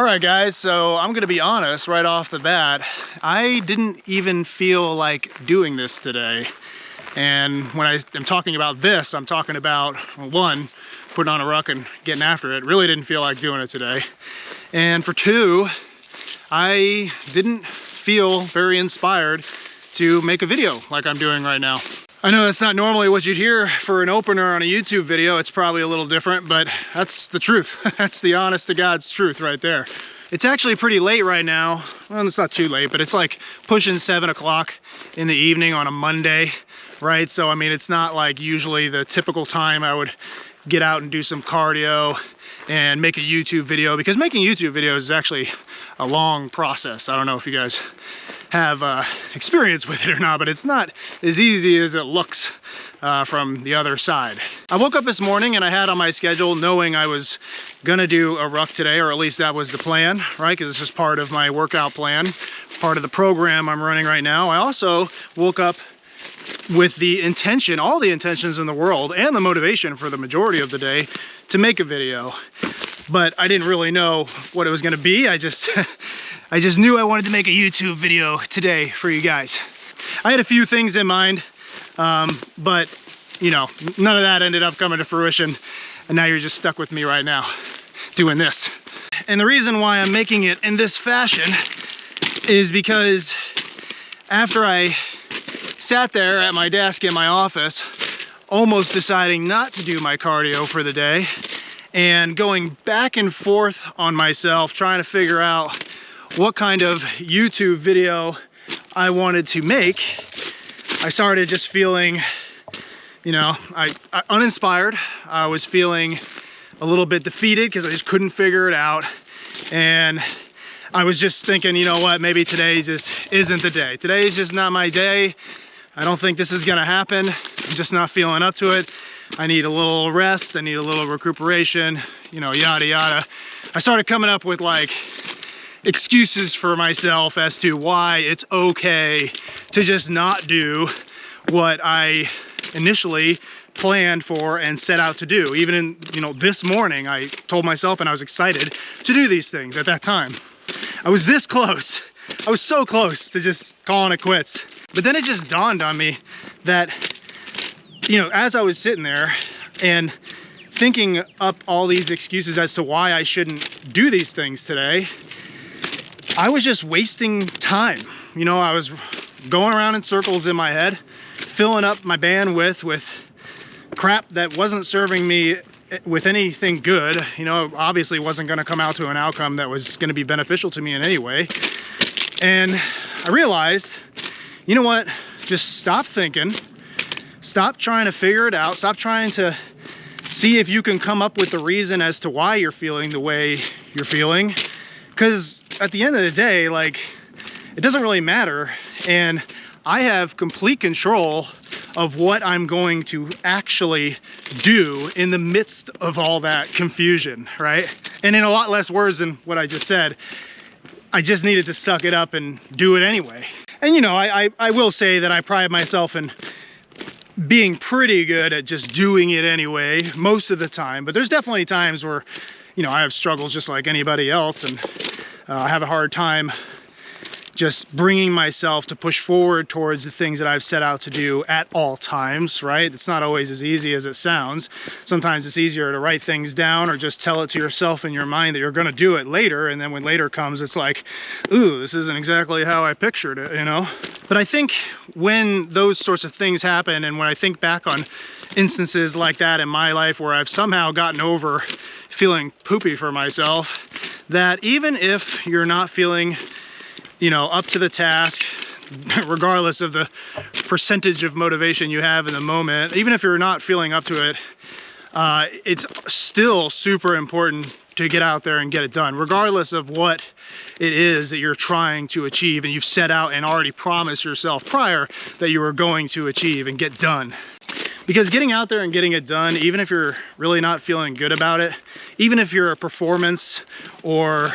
All right, guys, so I'm gonna be honest right off the bat. I didn't even feel like doing this today. And when I am talking about this, I'm talking about, well, one, putting on a ruck and getting after it. Really didn't feel like doing it today. And for two, I didn't feel very inspired to make a video like I'm doing right now. I know that's not normally what you'd hear for an opener on a YouTube video. It's probably a little different, but that's the truth. That's the honest to God's truth right there. It's actually pretty late right now. Well, it's not too late, but it's like pushing 7 o'clock in the evening on a Monday, right? So, I mean, it's not like usually the typical time I would get out and do some cardio and make a YouTube video, because making YouTube videos is actually a long process. I don't know if you guys have experience with it or not, but it's not as easy as it looks from the other side. I woke up this morning and I had on my schedule knowing I was gonna do a ruck today, or at least that was the plan, right? Because it's just part of my workout plan, part of the program I'm running right now. I also woke up with the intention, all the intentions in the world, and the motivation for the majority of the day to make a video. But I didn't really know what it was gonna be. I just knew I wanted to make a YouTube video today for you guys. I had a few things in mind, but you know, none of that ended up coming to fruition. And now you're just stuck with me right now doing this. And the reason why I'm making it in this fashion is because after I sat there at my desk in my office, almost deciding not to do my cardio for the day, and going back and forth on myself, trying to figure out what kind of YouTube video I wanted to make, I started just feeling, you know, I uninspired. I was feeling a little bit defeated because I just couldn't figure it out. And I was just thinking, you know what, maybe today just isn't the day. Today is just not my day. I don't think this is gonna happen. I'm just not feeling up to it. I need a little rest, I need a little recuperation, you know, yada yada. I started coming up with like excuses for myself as to why it's okay to just not do what I initially planned for and set out to do. Even in, you know, this morning, I told myself, and I was excited to do these things at that time. I was this close. I was so close to just calling it quits. But then it just dawned on me that, you know, as I was sitting there and thinking up all these excuses as to why I shouldn't do these things today, I was just wasting time. You know, I was going around in circles in my head, filling up my bandwidth with crap that wasn't serving me with anything good. You know, obviously wasn't gonna come out to an outcome that was gonna be beneficial to me in any way. And I realized, you know what, just stop thinking, stop trying to figure it out, stop trying to see if you can come up with the reason as to why you're feeling the way you're feeling. Because at the end of the day, like, it doesn't really matter. And I have complete control of what I'm going to actually do in the midst of all that confusion, right? And in a lot less words than what I just said, I just needed to suck it up and do it anyway. And you know, I will say that I pride myself in being pretty good at just doing it anyway, most of the time. But there's definitely times where, you know, I have struggles just like anybody else, and I have a hard time just bringing myself to push forward towards the things that I've set out to do at all times, right? It's not always as easy as it sounds. Sometimes it's easier to write things down or just tell it to yourself in your mind that you're gonna do it later, and then when later comes, it's like, ooh, this isn't exactly how I pictured it, you know? But I think when those sorts of things happen, and when I think back on instances like that in my life where I've somehow gotten over feeling poopy for myself, that even if you're not feeling, you know, up to the task, regardless of the percentage of motivation you have in the moment, even if you're not feeling up to it, it's still super important to get out there and get it done, regardless of what it is that you're trying to achieve and you've set out and already promised yourself prior that you were going to achieve and get done. Because getting out there and getting it done, even if you're really not feeling good about it, even if your performance or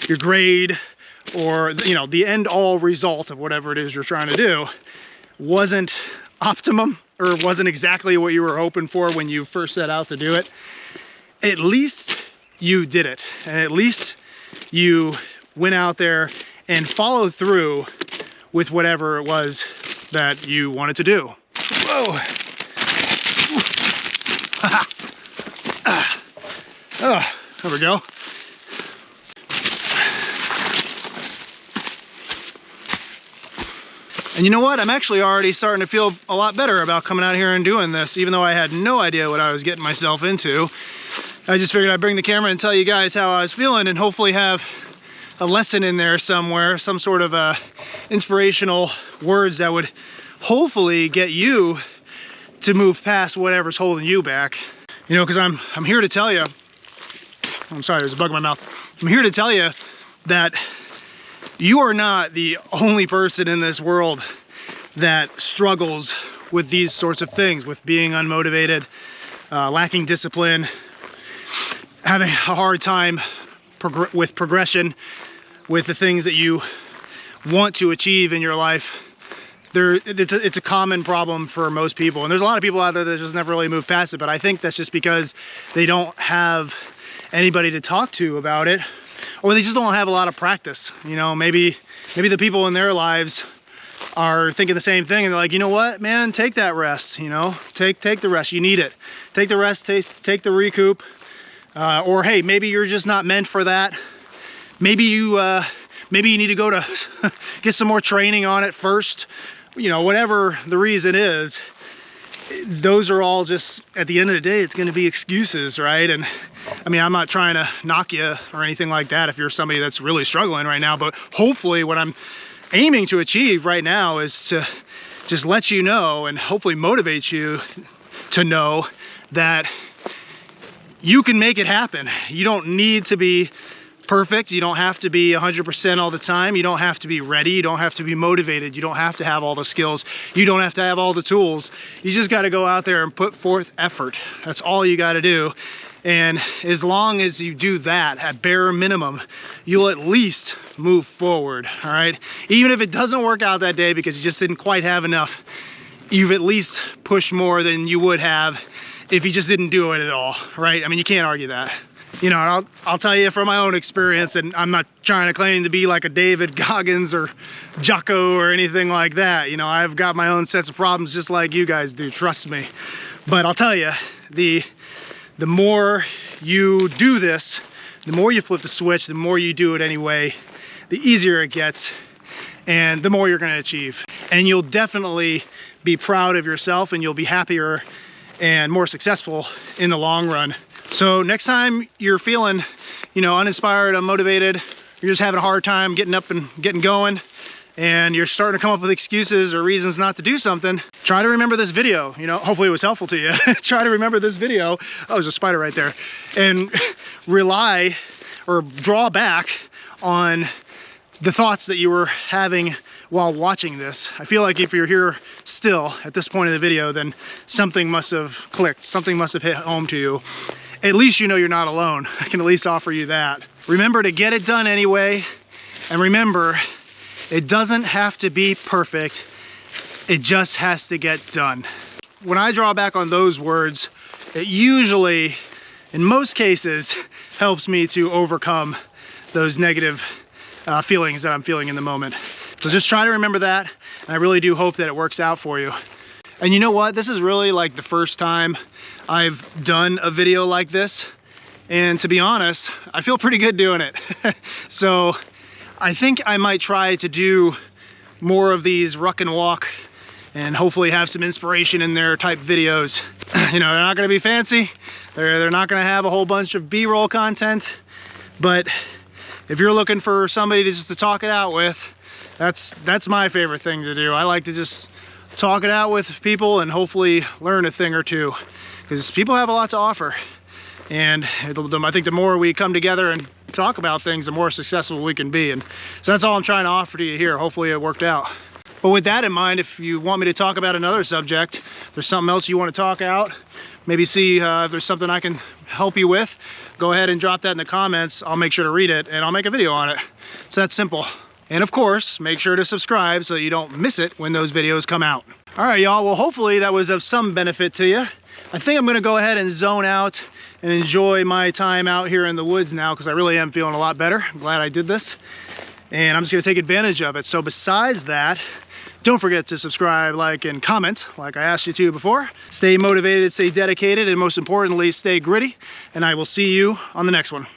your grade or, you know, the end all result of whatever it is you're trying to do wasn't optimum or wasn't exactly what you were hoping for when you first set out to do it, at least you did it. And at least you went out there and followed through with whatever it was that you wanted to do. Whoa. Oh, there we go. And you know what? I'm actually already starting to feel a lot better about coming out here and doing this, even though I had no idea what I was getting myself into. I just figured I'd bring the camera and tell you guys how I was feeling and hopefully have a lesson in there somewhere, some sort of inspirational words that would hopefully get you to move past whatever's holding you back. You know, because I'm here to tell you, I'm sorry, there's a bug in my mouth. I'm here to tell you that you are not the only person in this world that struggles with these sorts of things, with being unmotivated, lacking discipline, having a hard time with progression, with the things that you want to achieve in your life. It's a common problem for most people, and there's a lot of people out there that just never really move past it, but I think that's just because they don't have anybody to talk to about it, or they just don't have a lot of practice. You know, maybe the people in their lives are thinking the same thing, and they're like, you know what, man, take that rest, you know, take the rest, you need it. Take the rest, take the recoup, or hey, maybe you're just not meant for that. Maybe you need to go to get some more training on it first. You know, whatever the reason is, those are all just, at the end of the day, it's going to be excuses, right? And I mean, I'm not trying to knock you or anything like that if you're somebody that's really struggling right now, but hopefully what I'm aiming to achieve right now is to just let you know and hopefully motivate you to know that you can make it happen. You don't need to be perfect. You don't have to be 100% all the time. You don't have to be ready. You don't have to be motivated. You don't have to have all the skills. You don't have to have all the tools. You just got to go out there and put forth effort. That's all you got to do. And as long as you do that, at bare minimum, you'll at least move forward, all right? Even if it doesn't work out that day because you just didn't quite have enough, you've at least pushed more than you would have if you just didn't do it at all, right? I mean, you can't argue that. You know, I'll tell you from my own experience, and I'm not trying to claim to be like a David Goggins or Jocko or anything like that. You know, I've got my own sets of problems just like you guys do, trust me. But I'll tell you, the more you do this, the more you flip the switch, the more you do it anyway, the easier it gets, and the more you're gonna achieve. And you'll definitely be proud of yourself, and you'll be happier and more successful in the long run. So next time you're feeling, you know, uninspired, unmotivated, you're just having a hard time getting up and getting going, and you're starting to come up with excuses or reasons not to do something, try to remember this video. You know, hopefully it was helpful to you. Try to remember this video. Oh, there's a spider right there. And rely or draw back on the thoughts that you were having while watching this. I feel like if you're here still at this point of the video, then something must have clicked, something must have hit home to you. At least you know you're not alone. I can at least offer you that. Remember to get it done anyway, and remember, it doesn't have to be perfect, it just has to get done. When I draw back on those words, it usually, in most cases, helps me to overcome those negative feelings that I'm feeling in the moment. So just try to remember that, and I really do hope that it works out for you. And you know what? This is really like the first time I've done a video like this, and to be honest, I feel pretty good doing it. So I think I might try to do more of these ruck and walk and hopefully have some inspiration in there type videos. You know, they're not gonna be fancy. They're not gonna have a whole bunch of B-roll content, but if you're looking for somebody to just to talk it out with, that's my favorite thing to do. I like to just talk it out with people and hopefully learn a thing or two, because people have a lot to offer. And I think the more we come together and talk about things, the more successful we can be. And so that's all I'm trying to offer to you here. Hopefully it worked out. But with that in mind, if you want me to talk about another subject, if there's something else you want to talk out, maybe see if there's something I can help you with, go ahead and drop that in the comments. I'll make sure to read it and I'll make a video on it. It's that simple. And of course, make sure to subscribe so you don't miss it when those videos come out. All right, y'all. Well, hopefully that was of some benefit to you. I think I'm gonna go ahead and zone out and enjoy my time out here in the woods now, because I really am feeling a lot better. I'm glad I did this, and I'm just gonna take advantage of it. So besides that, don't forget to subscribe, like, and comment like I asked you to before. Stay motivated, stay dedicated, and most importantly, stay gritty, and I will see you on the next one.